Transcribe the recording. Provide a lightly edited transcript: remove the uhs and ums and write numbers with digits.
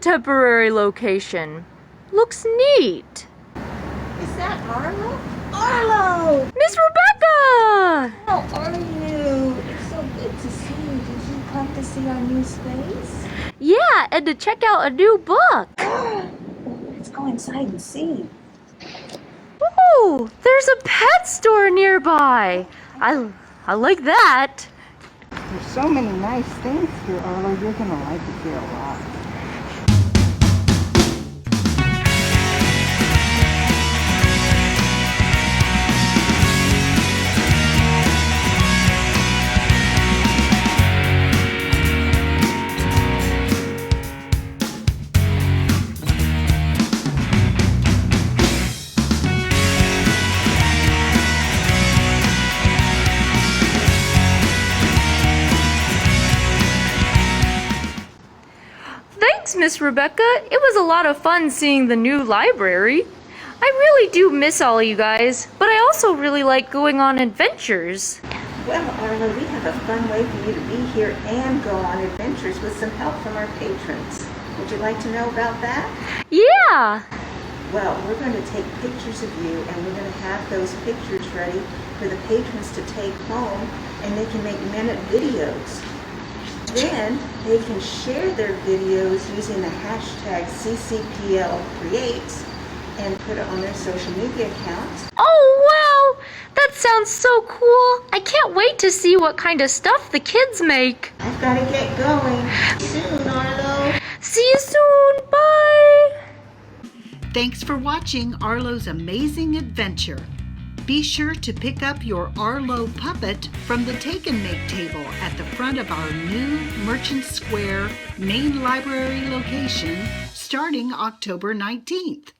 temporary location. Looks neat. Is that Arlo? Arlo! Miss Rebecca! How are you? It's so good to see you. Did you come to see our new space? Yeah, and to check out a new book. Let's go inside and see. Ooh, there's a pet store nearby. I like that. There's so many nice things here, Arlo. You're going to like it here a lot. Thanks, Miss Rebecca. It was a lot of fun seeing the new library. I really do miss all you guys, but I also really like going on adventures. Well, Arlo, we have a fun way for you to be here and go on adventures with some help from our patrons. Would you like to know about that? Yeah. Well, we're going to take pictures of you, and we're going to have those pictures ready for the patrons to take home, and they can make minute videos. Then they can share their videos using the hashtag CCPLCreates and put it on their social media accounts. Oh, wow! That sounds so cool. I can't wait to see what kind of stuff the kids make. I've got to get going. Soon, Arlo. See you soon. Bye. Thanks for watching Arlo's amazing adventure. Be sure to pick up your Arlo puppet from the Take and Make table at the front of our new Merchant Square main library location starting October 19th.